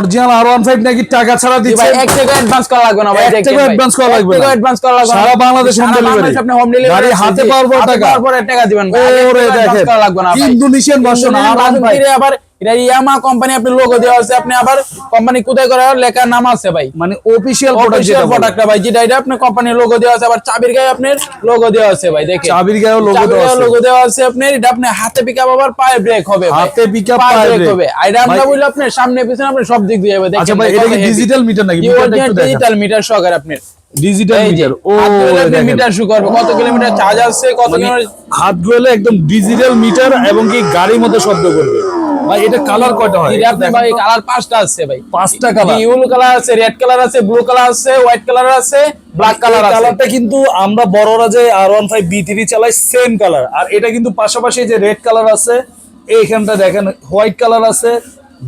original R15 নাকি টাকা ছাড়া দিচ্ছে ভাই 1 টাকা অ্যাডভান্স করা লাগবে না ভাই 1 টাকা অ্যাডভান্স করা লাগবে না অ্যাডভান্স করা লাগবে সারা বাংলাদেশ হোম ডেলিভারি আপনি হোম ডেলিভারি গাড়ি হাতে পাওয়ার পর টাকা টাকা দিবেন ভাই ওরে দেখেন করা লাগবে না ভাই ইন্দোনেশিয়ান ভার্সন R15 আবার এটা ইয়ামা কোম্পানি আপনি লোগো দেওয়া আছে আপনি আবার কোম্পানি কোথায় করে লেখা নাম আছে ভাই মানে অফিশিয়াল প্রোডাক্ট ভাই যেটা এটা আপনার কোম্পানির লোগো দেওয়া আছে আবার চাবির গায়ে আপনার লোগো দেওয়া আছে ভাই দেখেন চাবির গায়ে লোগো দেওয়া আছে আপনার এটা আপনি হাতে পিকআপ আবার পায়ে ব্রেক হবে হাতে পিকআপ পায়ে ব্রেক হবে এটা আমরা বলি আপনার সামনে পিছনে আপনি সব দিক দিয়ে যাবে দেখেন আচ্ছা ভাই এটা কি ডিজিটাল মিটার নাকি মিটারটা একটু দেখেন ডিজিটাল মিটার সহকারে আপনার ডিজিটাল মিটার ও দেখেন মিটার শো করবে কত কিলোমিটার চার্জ আছে কত কিলোমিটার হাত গলে একদম ডিজিটাল মিটার এবং কি গাড়ির মতো শব্দ করবে ভাই এটা কালার কয়টা হয় এটা আপনি ভাই কালার 5টা আছে ভাই 5টা কালার ইয়েলো কালার আছে রেড কালার আছে ব্লু কালার আছে হোয়াইট কালার আছে ব্ল্যাক কালার আছে কালারটা কিন্তু আমরা বড়রা যে R15 B3 চালাই সেম কালার আর এটা কিন্তু পাশাপাশি যে রেড কালার আছে এইখানটা দেখেন হোয়াইট কালার আছে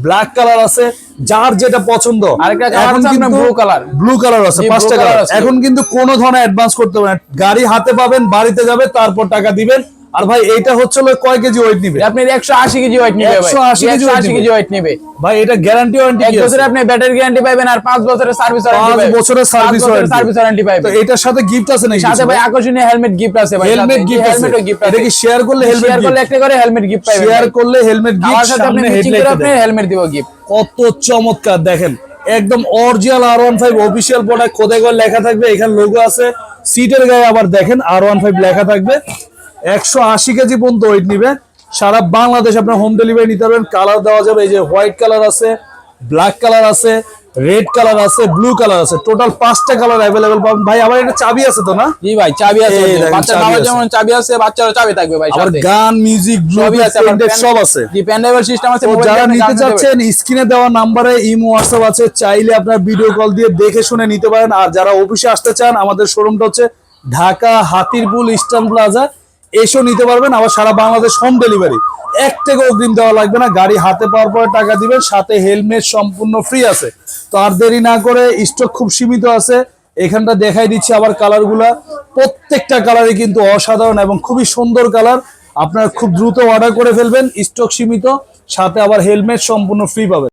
ব্ল্যাক কালার আছে যার যেটা পছন্দ আরেকটা কালার আছে আপনার ব্লু কালার আছে 5টা কালার এখন কিন্তু কোনো ধরনের অ্যাডভান্স করতে হবে না গাড়ি হাতে পাবেন বাড়িতে যাবে তারপর টাকা দিবেন আর ভাই এইটা হচ্ছে কয় কেজি ওয়েট নিবে আপনি 180 কেজি ওয়েট নিবে ভাই 180 কেজি ওয়েট নিবে ভাই এটা গ্যারান্টি ওয়ারেন্টি কি 1 বছরে আপনি ব্যাটারি গ্যারান্টি পাবেন আর 5 বছরের সার্ভিস ওয়ারেন্টি পাবেন 5 বছরের সার্ভিস ওয়ারেন্টি পাবেন তো এটার সাথে গিফট আছে নাকি সাথে ভাই আকর্ষণীয় হেলমেট গিফট আছে ভাই হেলমেট গিফট আছে হেলমেটও গিফট আছে এটা কি শেয়ার করলে হেলমেট শেয়ার করলে একটা করে হেলমেট গিফট পাবেন শেয়ার করলে হেলমেট গিফট আমার সাথে আপনি ম্যাচিং করে আপনি হেলমেট দিব গিফট কত চমৎকার দেখেন একদম অরিজিনাল R15 অফিশিয়াল প্রোডাক্ট খোদাই করে লেখা থাকবে এখানে লোগো আছে সিটের গায়ে আবার দেখেন R15 লেখা থাকবে 180 কেজি পর্যন্ত ওয়েট নিবে সারা বাংলাদেশ আপনার হোম ডেলিভারি নিতে পারবেন কালার দেওয়া যাবে এই যে হোয়াইট কালার আছে ব্ল্যাক কালার আছে রেড কালার আছে ব্লু কালার আছে টোটাল 5টা কালার अवेलेबल পাবেন ভাই আবার এটা চাবি আছে তো না জি ভাই চাবি আছে বাচ্চা বাবা যেমন চাবি আছে বাচ্চারও চাবি থাকবে ভাই আর গান মিউজিক ব্লুটুথ সব আছে জি পেনড্রাইভ সিস্টেম আছে যারা নিতে যাচ্ছেন স্ক্রিনে দেওয়া নম্বরে ইমো WhatsApp আছে চাইলে আপনারা ভিডিও কল দিয়ে দেখে শুনে নিতে পারেন আর যারা অফিসে আসতে চান আমাদের শোরুমটা হচ্ছে ঢাকা হাতিরপুল ইস্টার্ন প্লাজা এসো নিতে পারবেন আবার সারা বাংলাদেশ হোম ডেলিভারি 1 টাকা অগ্রিম দেওয়া লাগবে না গাড়ি হাতে পাওয়ার পরে টাকা দিবেন সাথে হেলমেট সম্পূর্ণ ফ্রি আছে তো আর দেরি না করে স্টক খুব সীমিত আছে এখানটা দেখাই দিচ্ছি আবার কালারগুলা প্রত্যেকটা কালারই কিন্তু অসাধারণ এবং খুবই সুন্দর কালার আপনারা খুব দ্রুত অর্ডার করে ফেলবেন স্টক সীমিত সাথে আবার হেলমেট সম্পূর্ণ ফ্রি পাবেন